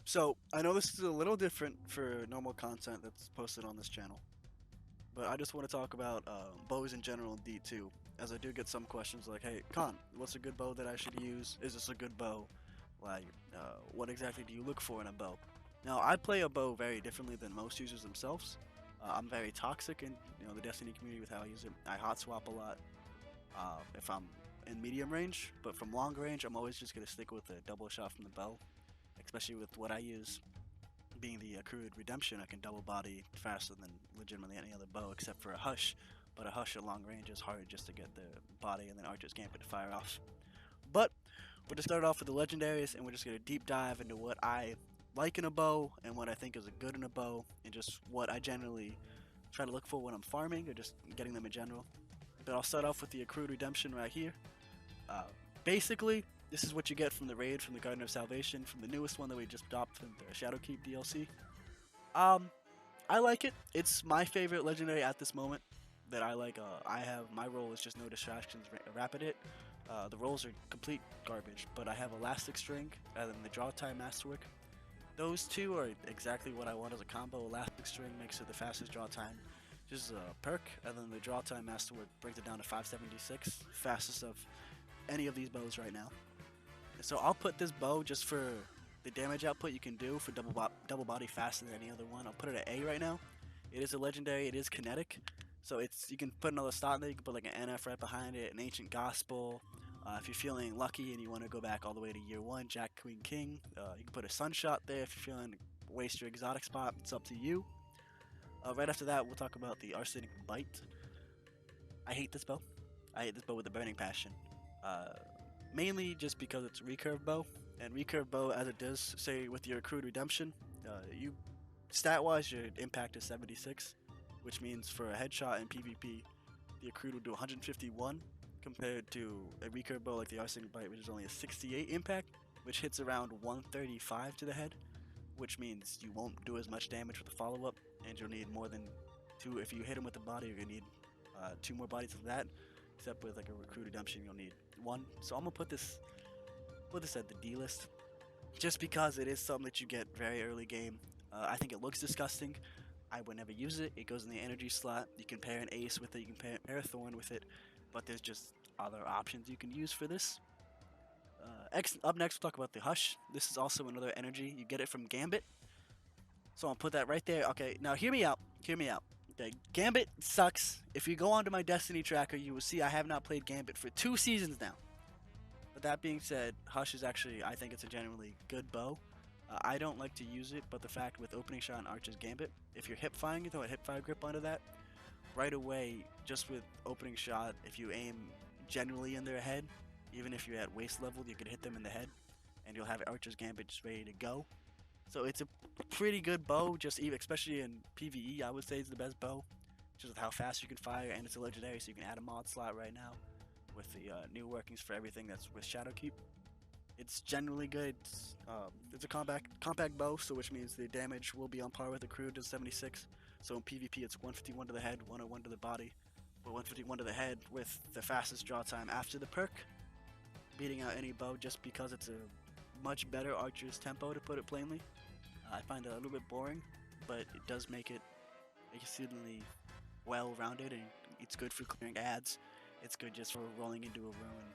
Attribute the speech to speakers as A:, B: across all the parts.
A: So, I know this is a little different for normal content that's posted on this channel, but I just want to talk about bows in general in D2, as I do get some questions like, hey, Con, what's a good bow that I should use? Is this a good bow? Like, what exactly do you look for in a bow? Now, I play a bow very differently than most users themselves. I'm very toxic in the Destiny community with how I use it. I hot swap a lot if I'm in medium range, but from long range, I'm always just gonna stick with a double shot from the bow, especially with what I use being the accrued redemption. I can double body faster than legitimately any other bow except for a hush, but a hush at long range is hard just to get the body and then Archer's Gambit to fire off. But we're gonna start off with the legendaries, and we're just gonna deep dive into what I like in a bow and what I think is a good in a bow, and just what I generally try to look for when I'm farming or just getting them in general. But I'll start off with the accrued redemption right here. Uh, Basically, this is what you get from the raid, from the Garden of Salvation, from the newest one that we just dropped from the Shadowkeep DLC. Um, I like it. It's my favorite legendary at this moment that I like. I have my role is just no distractions, rapid it. The rolls are complete garbage, but I have Elastic String and then the Draw Time Masterwork. Those two are exactly what I want as a combo. Elastic String makes it the fastest draw time, just a perk, and then the Draw Time Masterwork brings it down to 576, fastest of any of these bows right now. So I'll put this bow just for the damage output you can do for double body faster than any other one. I'll put it at A right now. It is a legendary. It is kinetic, so it's you can put another slot in there. You can put like an NF right behind it, an Ancient Gospel. If you're feeling lucky and you want to go back all the way to year one, Jack Queen King. You can put a Sunshot there if you're feeling waste your exotic spot. It's up to you. Right after that, we'll talk about the Arsenic Bite. I hate this bow. I hate this bow with a burning passion. Uh, Mainly just because it's a recurve bow, and recurve bow, as it does say with your accrued redemption, you stat wise your impact is 76, which means for a headshot in PvP, the accrued will do 151 compared to a recurve bow like the Arsenic Bite, which is only a 68 impact, which hits around 135 to the head, which means you won't do as much damage with the follow up, and you'll need more than two. If you hit him with the body, you're gonna need two more bodies of that. Except with like a recruit redemption, you'll need one. So I'm gonna put this at the D list, just because it is something that you get very early game. I think it looks disgusting. I would never use it. It goes in the energy slot. You can pair an ace with it. You can pair a thorn with it. But there's just other options you can use for this. Up next, we'll talk about the Hush. This is also another energy. You get it from Gambit. So I'll put that right there. Okay, now hear me out. Hear me out. Okay, Gambit sucks. If you go onto my Destiny tracker, you will see I have not played Gambit for 2 seasons now. But that being said, Hush is actually, I think it's a genuinely good bow. I don't like to use it, but the fact with opening shot and Archer's Gambit, if you're hip firing, you throw a hip fire grip onto that, right away, just with opening shot, if you aim generally in their head, even if you're at waist level, you can hit them in the head, and you'll have Archer's Gambit just ready to go. So it's a pretty good bow, just even especially in PvE. I would say it's the best bow, just with how fast you can fire, and it's a legendary, so you can add a mod slot right now with the new workings for everything that's with Shadowkeep. It's generally good. It's a compact bow, so which means the damage will be on par with the crew to 76. So in PvP, it's 151 to the head, 101 to the body, but 151 to the head with the fastest draw time after the perk, beating out any bow just because it's a much better archer's tempo, to put it plainly. I find it a little bit boring, but it does make it exceedingly well-rounded, and it's good for clearing ads. It's good just for rolling into a room and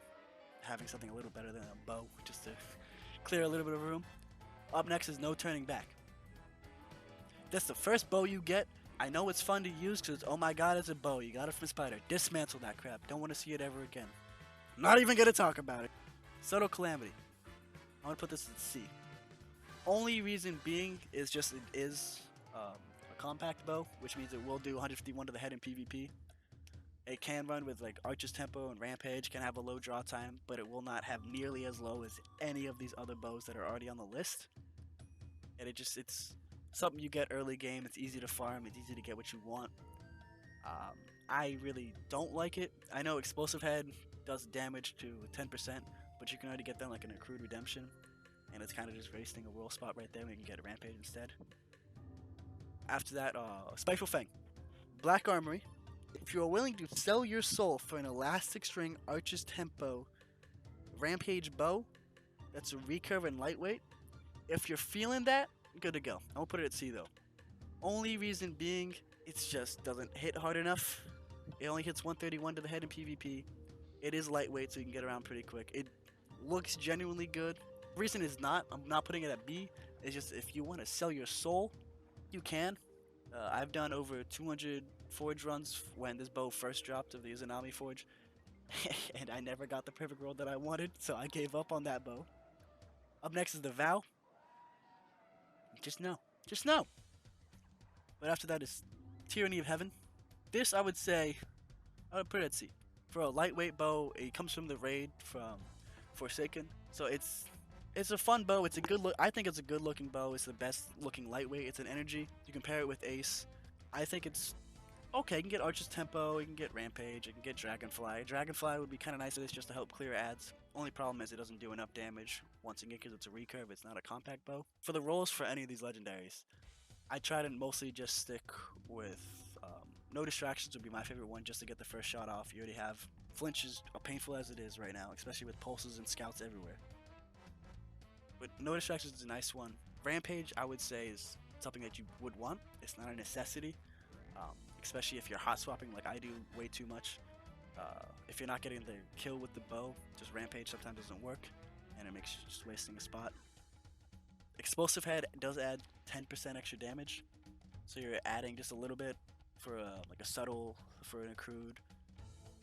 A: having something a little better than a bow, just to clear a little bit of room. Up next is No Turning Back. That's the first bow you get. I know it's fun to use because, oh my god, it's a bow. You got it from Spider. Dismantle that crap. Don't want to see it ever again. I'm not even going to talk about it. Subtle Calamity. I'm going to put this in C. Only reason being is just it is a compact bow, which means it will do 151 to the head in PvP. It can run with like Archer's Tempo and Rampage, can have a low draw time, but it will not have nearly as low as any of these other bows that are already on the list. And it's something you get early game. It's easy to farm. It's easy to get what you want. I really don't like it. I know Explosive Head does damage to 10%, but you can already get that like an accrued redemption. And it's kind of just wasting a roll spot right there when you can get a Rampage instead. After that, Spiteful Fang. Black Armory. If you are willing to sell your soul for an Elastic String Archer's Tempo Rampage bow, that's a recurve and lightweight, If you're feeling that, good to go. I won't put it at C though. Only reason being, it just doesn't hit hard enough. It only hits 131 to the head in PvP. It is lightweight, so you can get around pretty quick. It looks genuinely good. Reason is not, I'm not putting it at B. It's just if you want to sell your soul, you can. I've done over 200 forge runs when this bow first dropped of the Izanami forge, and I never got the perfect roll that I wanted, so I gave up on that bow. Up next is the Vow. Just no. Just no. But after that is Tyranny of Heaven. This, I would say, I would put it at C. For a lightweight bow, it comes from the raid from Forsaken. So it's a fun bow. It's a good look. I think it's a good looking bow. It's the best looking lightweight. It's an energy. You can pair it with Ace. I think it's okay. You can get Archer's Tempo. You can get Rampage. You can get Dragonfly. Dragonfly would be kind of nice for this just to help clear ads. Only problem is it doesn't do enough damage once again because it's a recurve. It's not a compact bow. For the rolls for any of these legendaries, I try to mostly just stick with no distractions would be my favorite one just to get the first shot off. You already have flinches, painful as it is right now, especially with pulses and scouts everywhere. But no distractions is a nice one. Rampage, I would say, is something that you would want. It's not a necessity, especially if you're hot swapping like I do way too much. If you're not getting the kill with the bow, just Rampage sometimes doesn't work, and it makes you just wasting a spot. Explosive Head does add 10% extra damage, so you're adding just a little bit for like a subtle, for an accrued.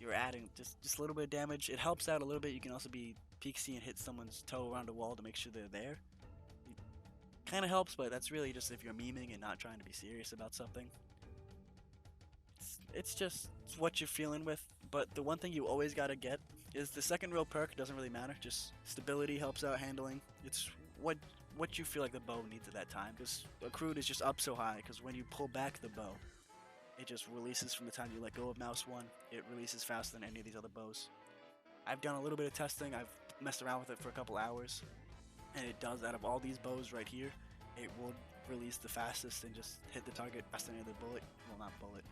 A: You're adding just a little bit of damage. It helps out a little bit. You can also be Pixie and hit someone's toe around a wall to make sure they're there. It kind of helps, but that's really just if you're memeing and not trying to be serious about something. It's just what you're feeling with. But the one thing you always gotta get is the second real perk. Doesn't really matter. Just stability helps out handling. It's what you feel like the bow needs at that time. Because accrued is just up so high. Because when you pull back the bow, it just releases from the time you let go of mouse 1. It releases faster than any of these other bows. I've done a little bit of testing. I've messed around with it for a couple hours, and it does. Out of all these bows right here, it will release the fastest and just hit the target faster than any other bullet. Well, not bullet.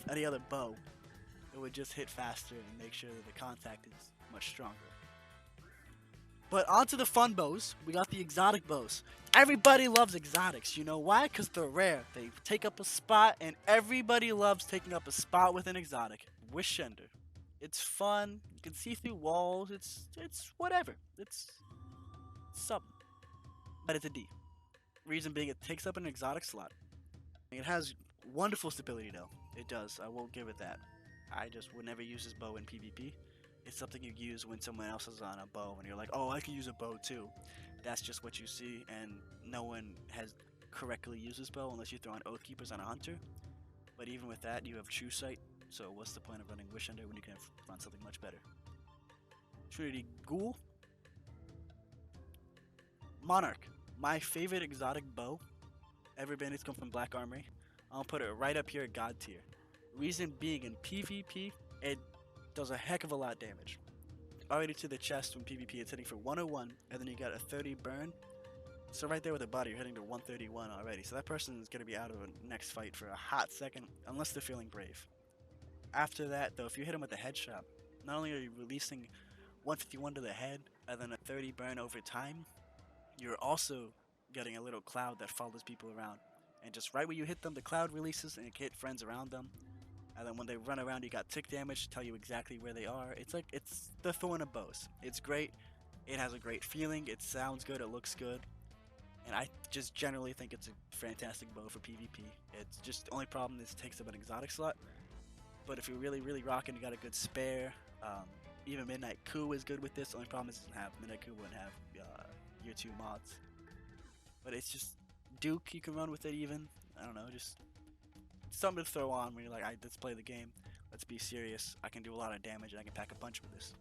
A: Any other bow, it would just hit faster and make sure that the contact is much stronger. But onto the fun bows. We got the exotic bows. Everybody loves exotics. You know why? Because they're rare. They take up a spot, and everybody loves taking up a spot with an exotic. Wishender. It's fun. You can see through walls. It's whatever. It's something. But it's a D. Reason being, it takes up an exotic slot. It has wonderful stability, though. It does. I will give it that. I just would never use this bow in PvP. It's something you use when someone else is on a bow and you're like, oh, I can use a bow too. That's just what you see, and no one has correctly used this bow unless you throw on Oathkeepers on a hunter. But even with that, you have True Sight, so what's the point of running Wishender when you can run something much better? Trinity Ghoul. Monarch. My favorite exotic bow ever been. It's come from Black Armory. I'll put it right up here at God tier. Reason being, in PvP, it does a heck of a lot of damage. Already to the chest from PvP, it's hitting for 101, and then you got a 30 burn. So right there with the body, you're hitting to 131 already. So that person is going to be out of the next fight for a hot second, unless they're feeling brave. After that, though, if you hit them with a headshot, not only are you releasing 151 to the head, and then a 30 burn over time, you're also getting a little cloud that follows people around. And just right where you hit them, the cloud releases, and it can hit friends around them. And then when they run around, you got tick damage to tell you exactly where they are. It's the Thorn of Bows. It's great. It has a great feeling. It sounds good. It looks good. And I just generally think it's a fantastic bow for PvP. It's just the only problem is it takes up an exotic slot. But if you're really, really rocking, you got a good spare. Even Midnight Coup is good with this. The only problem is it doesn't have Midnight Coup wouldn't have year 2 mods. But it's just Duke. You can run with it even. I don't know, just something to throw on when you're like, let's play the game. Let's be serious. I can do a lot of damage and I can pack a punch with this.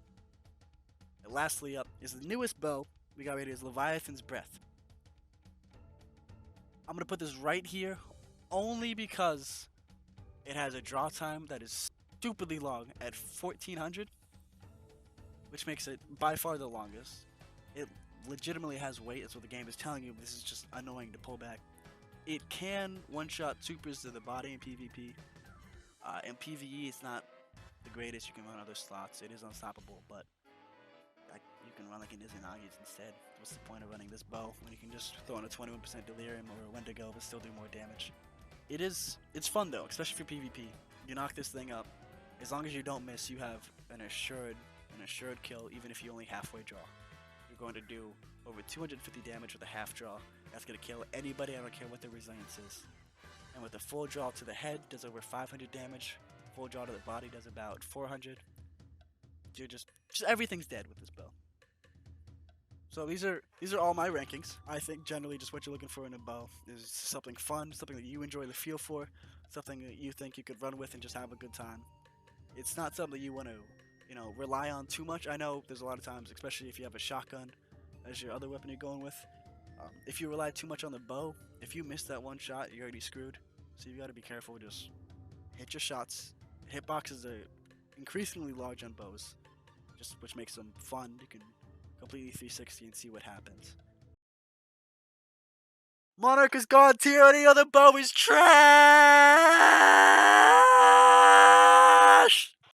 A: And lastly up is the newest bow we got right here is Leviathan's Breath. I'm going to put this right here only because it has a draw time that is stupidly long at 1400, which makes it by far the longest. It legitimately has weight. That's what the game is telling you, but this is just annoying to pull back. It can one-shot supers to the body in PvP. In PvE, it's not the greatest. You can run other slots. It is unstoppable, but fucking run like an Izanagi's instead. What's the point of running this bow when you can just throw in a 21% delirium or a Wendigo but still do more damage? It's fun though, especially for PvP. You knock this thing up, as long as you don't miss, you have an assured kill even if you only halfway draw. You're going to do over 250 damage with a half draw. That's going to kill anybody, I don't care what their resilience is. And with a full draw to the head, does over 500 damage. Full draw to the body does about 400. You're just everything's dead with this bow. So these are all my rankings. I think generally just what you're looking for in a bow is something fun, something that you enjoy the feel for, something that you think you could run with and just have a good time. It's not something that you want to, rely on too much. I know there's a lot of times, especially if you have a shotgun as your other weapon you're going with. If you rely too much on the bow, if you miss that one shot, you're already screwed. So you got to be careful. Just hit your shots. Hitboxes are increasingly large on bows, which makes them fun. You can completely 360 and see what happens. Monarch is gone tier, any other bow is trash!